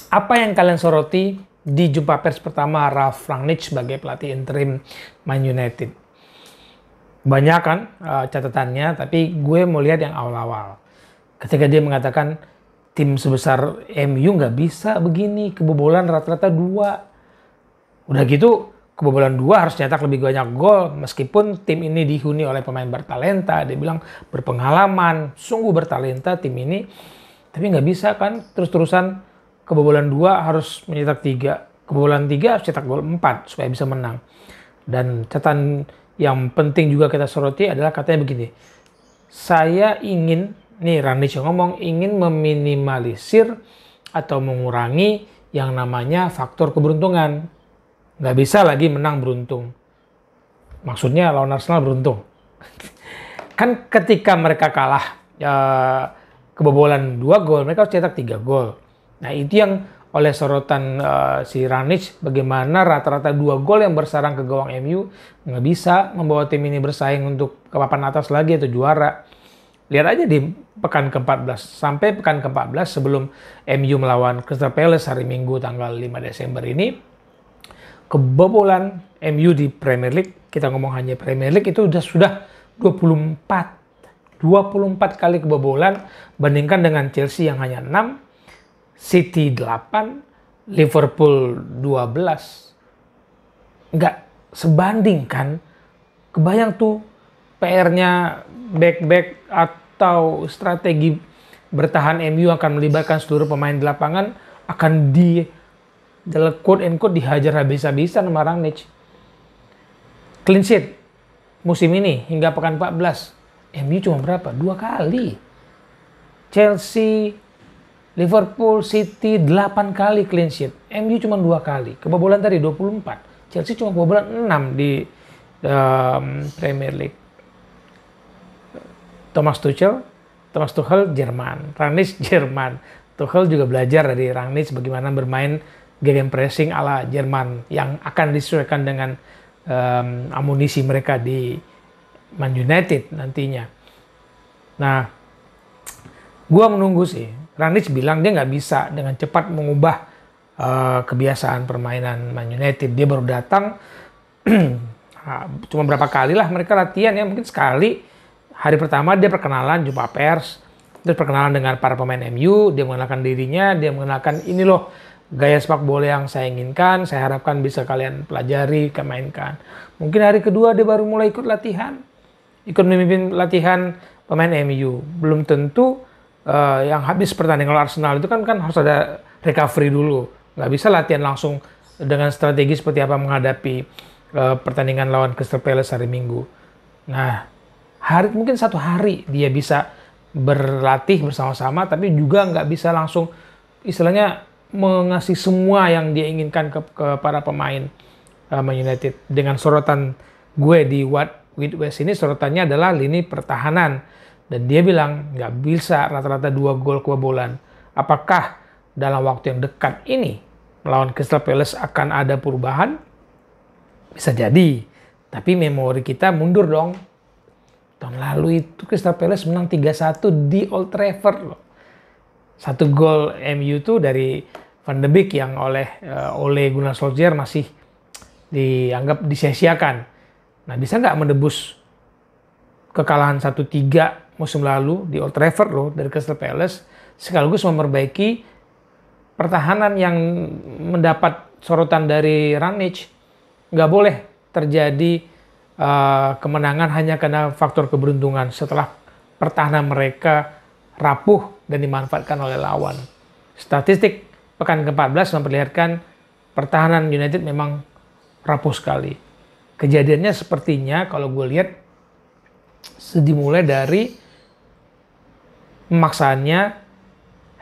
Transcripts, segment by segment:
Apa yang kalian soroti di jumpa pers pertama Ralf Rangnick sebagai pelatih interim Man United? Banyak kan catatannya, tapi gue mau lihat yang awal-awal. Ketika dia mengatakan tim sebesar MU nggak bisa begini, kebobolan rata-rata 2. Udah gitu, kebobolan 2 harus nyetak lebih banyak gol, meskipun tim ini dihuni oleh pemain bertalenta. Dia bilang berpengalaman, sungguh bertalenta tim ini, tapi nggak bisa kan terus-terusan kebobolan 2 harus mencetak 3. Kebobolan 3 harus cetak gol 4 supaya bisa menang. Dan catatan yang penting juga kita soroti adalah katanya begini. Saya ingin, nih Rangnick yang ngomong, ingin meminimalisir atau mengurangi yang namanya faktor keberuntungan. Nggak bisa lagi menang beruntung. Maksudnya lawan Arsenal beruntung. Kan ketika mereka kalah kebobolan 2 gol, mereka harus cetak 3 gol. Nah itu yang oleh sorotan si Rangnick, bagaimana rata-rata 2 gol yang bersarang ke gawang MU nggak bisa membawa tim ini bersaing untuk ke papan atas lagi atau juara. Lihat aja di pekan ke-14 sampai pekan ke-14 sebelum MU melawan Crystal Palace hari Minggu tanggal 5 Desember ini, kebobolan MU di Premier League, kita ngomong hanya Premier League, itu sudah 24 kali kebobolan, bandingkan dengan Chelsea yang hanya 6, City 8, Liverpool 12. Nggak sebanding kan? Kebayang tuh PR-nya back-back atau strategi bertahan MU akan melibatkan seluruh pemain di lapangan, akan dalam quote and quote dihajar habis-habisan sama Rangnick. Clean sheet musim ini hingga pekan 14. MU cuma berapa? 2 kali. Chelsea, Liverpool, City 8 kali clean sheet. MU cuma 2 kali. Kebobolan tadi 24. Chelsea cuma kebobolan 6 di Premier League. Thomas Tuchel Jerman. Rangnick Jerman. Tuchel juga belajar dari Rangnick bagaimana bermain gegenpressing ala Jerman yang akan disesuaikan dengan amunisi mereka di Man United nantinya. Nah, gua menunggu sih. Rangnick bilang dia nggak bisa dengan cepat mengubah kebiasaan permainan Man United. Dia baru datang, cuma berapa kali lah mereka latihan ya, mungkin sekali. Hari pertama dia perkenalan, jumpa pers, terus perkenalan dengan para pemain MU, dia mengenalkan dirinya, dia mengenalkan ini loh gaya sepak bola yang saya inginkan, saya harapkan bisa kalian pelajari, mainkan. Mungkin hari kedua dia baru mulai ikut latihan, ikut memimpin latihan pemain MU. Belum tentu yang habis pertandingan Arsenal itu kan harus ada recovery dulu. Nggak bisa latihan langsung dengan strategi seperti apa menghadapi pertandingan lawan Crystal Palace hari Minggu. Nah, mungkin 1 hari dia bisa berlatih bersama-sama, tapi juga nggak bisa langsung istilahnya mengasih semua yang dia inginkan ke para pemain Man United. Dengan sorotan gue di What with West ini, sorotannya adalah lini pertahanan. Dan dia bilang nggak bisa rata-rata 2 gol kebobolan. Apakah dalam waktu yang dekat ini melawan Crystal Palace akan ada perubahan? Bisa jadi. Tapi memori kita mundur dong. Tahun lalu itu Crystal Palace menang 3-1 di Old Trafford loh. 1 gol MU itu dari Van de Beek yang oleh Ole Gunnar Solskjaer masih dianggap disia-siakan. Nah, bisa nggak menebus kekalahan 1-3 musim lalu di Old Trafford loh dari Crystal Palace, sekaligus memperbaiki pertahanan yang mendapat sorotan dari Rangnick. Nggak boleh terjadi kemenangan hanya karena faktor keberuntungan setelah pertahanan mereka rapuh dan dimanfaatkan oleh lawan. Statistik pekan ke-14 memperlihatkan pertahanan United memang rapuh sekali. Kejadiannya sepertinya kalau gue lihat dimulai dari memaksaannya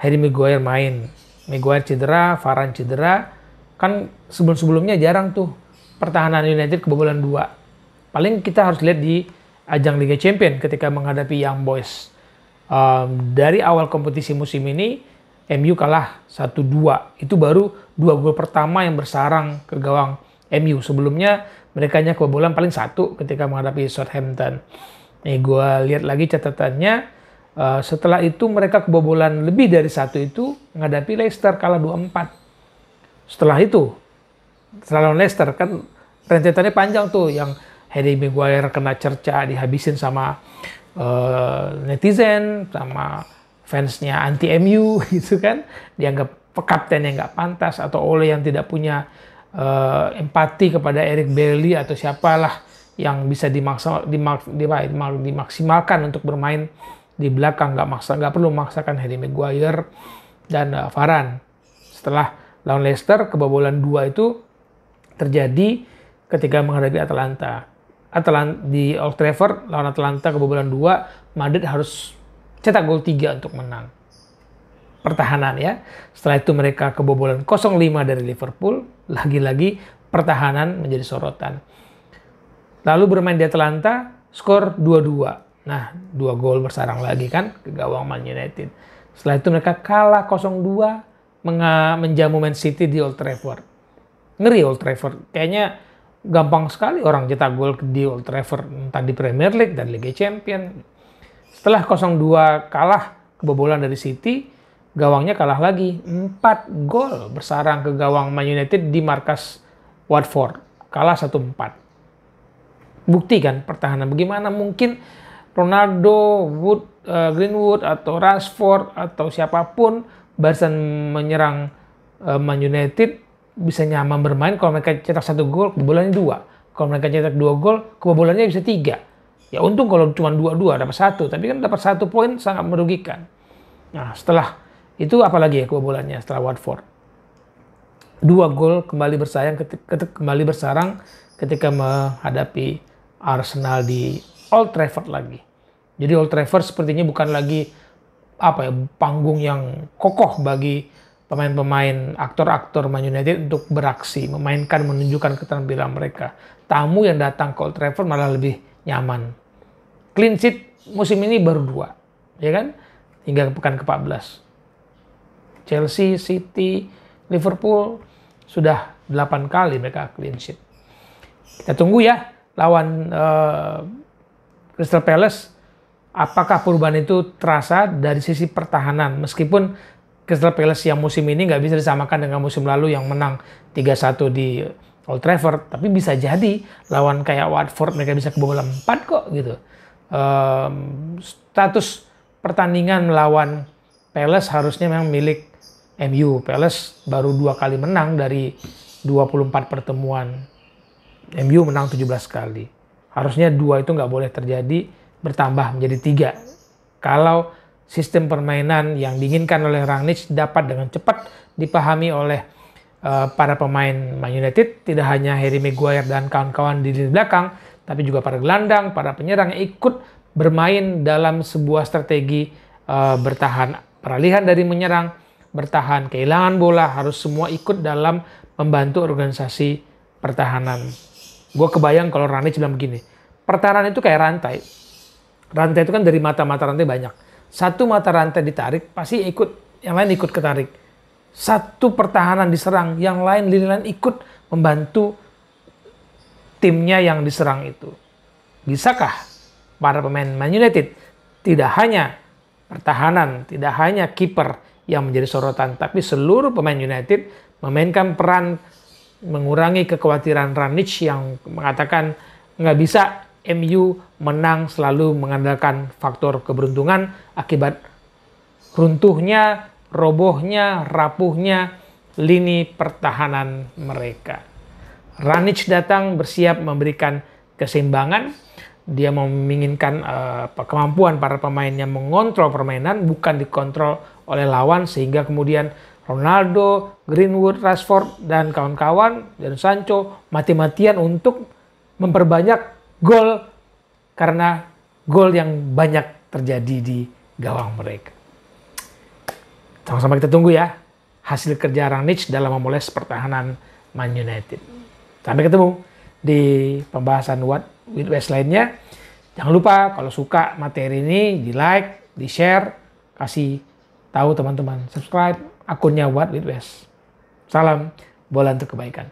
Harry Maguire main. Maguire cedera, Varane cedera. Kan sebelum-sebelumnya jarang tuh pertahanan United kebobolan 2. Paling kita harus lihat di ajang Liga Champions ketika menghadapi Young Boys. Dari awal kompetisi musim ini, MU kalah 1-2. Itu baru 2 gol pertama yang bersarang ke gawang MU. Sebelumnya mereka hanya kebobolan paling 1 ketika menghadapi Southampton. Nih gue lihat lagi catatannya, Setelah itu mereka kebobolan lebih dari 1 itu menghadapi Leicester, kalah 2-4. Setelah itu, setelah lawan Leicester kan rentetannya panjang tuh, yang Harry Maguire kena cerca, dihabisin sama netizen, sama fansnya anti MU gitu kan, dianggap kapten yang nggak pantas, atau Ole yang tidak punya empati kepada Eric Bailly atau siapalah yang bisa dimaksimalkan untuk bermain di belakang, nggak perlu memaksakan Harry Maguire dan Varane. Setelah lawan Leicester, kebobolan 2 itu terjadi ketika menghadapi Atalanta di Old Trafford. Lawan Atalanta kebobolan 2, Madrid harus cetak gol 3 untuk menang. Pertahanan ya. Setelah itu mereka kebobolan 0-5 dari Liverpool. Lagi-lagi pertahanan menjadi sorotan. Lalu bermain di Atalanta, skor 2-2. Nah, 2 gol bersarang lagi kan ke gawang Man United. Setelah itu mereka kalah 0-2 menjamu Man City di Old Trafford. Ngeri Old Trafford. Kayaknya gampang sekali orang cetak gol di Old Trafford, entah di Premier League dan Liga Champions. Setelah 0-2 kalah kebobolan dari City, gawangnya kalah lagi. 4 gol bersarang ke gawang Man United di markas Watford. Kalah 1-4. Bukti kan pertahanan. Bagaimana mungkin Ronaldo, Greenwood, atau Rashford, atau siapapun barisan menyerang Man United bisa nyaman bermain kalau mereka cetak 1 gol, kebobolannya 2. Kalau mereka cetak 2 gol, kebobolannya bisa 3. Ya untung kalau cuma 2-2 dapat 1, tapi kan dapat 1 poin sangat merugikan. Nah, setelah itu apalagi ya kebobolannya setelah Watford. 2 gol kembali bersarang ketika menghadapi Arsenal di Old Trafford lagi. Jadi Old Trafford sepertinya bukan lagi panggung yang kokoh bagi pemain-pemain, aktor-aktor Man United untuk beraksi, memainkan, menunjukkan keterampilan mereka. Tamu yang datang ke Old Trafford malah lebih nyaman. Clean sheet musim ini baru 2, ya kan? Hingga pekan ke-14. Chelsea, City, Liverpool sudah 8 kali mereka clean sheet. Kita tunggu ya lawan Crystal Palace. Apakah perubahan itu terasa dari sisi pertahanan? Meskipun Crystal Palace yang musim ini nggak bisa disamakan dengan musim lalu yang menang 3-1 di Old Trafford. Tapi bisa jadi lawan kayak Watford mereka bisa kebobolan 4 kok gitu. Status pertandingan melawan Palace harusnya memang milik MU. Palace baru 2 kali menang dari 24 pertemuan. MU menang 17 kali. Harusnya 2 itu nggak boleh terjadi, bertambah menjadi 3. Kalau sistem permainan yang diinginkan oleh Rangnick dapat dengan cepat dipahami oleh para pemain Man United, tidak hanya Harry Maguire dan kawan-kawan di lini belakang, tapi juga para gelandang, para penyerang yang ikut bermain dalam sebuah strategi bertahan, peralihan dari menyerang, bertahan, kehilangan bola, harus semua ikut dalam membantu organisasi pertahanan. Gue kebayang kalau Rangnick bilang begini, pertahanan itu kayak rantai. Rantai itu kan dari mata-mata rantai banyak. Satu mata rantai ditarik, pasti yang lain ikut ketarik. Satu pertahanan diserang, yang lain, lini lain ikut membantu timnya yang diserang itu. Bisakah para pemain Man United, tidak hanya pertahanan, tidak hanya kiper yang menjadi sorotan, tapi seluruh pemain United memainkan peran mengurangi kekhawatiran Rangnick yang mengatakan nggak bisa MU menang selalu mengandalkan faktor keberuntungan akibat runtuhnya, robohnya, rapuhnya lini pertahanan mereka. Rangnick datang bersiap memberikan keseimbangan. Dia menginginkan kemampuan para pemainnya mengontrol permainan, bukan dikontrol oleh lawan, sehingga kemudian Ronaldo, Greenwood, Rashford, dan kawan-kawan, dan Sancho mati-matian untuk memperbanyak gol karena gol yang banyak terjadi di gawang mereka. Sama-sama kita tunggu ya hasil kerja Rangnick dalam memoles pertahanan Man United. Sampai ketemu di pembahasan What with West lainnya. Jangan lupa kalau suka materi ini di like, di share, kasih tahu teman-teman, subscribe akunnya What with West. Salam bola untuk kebaikan.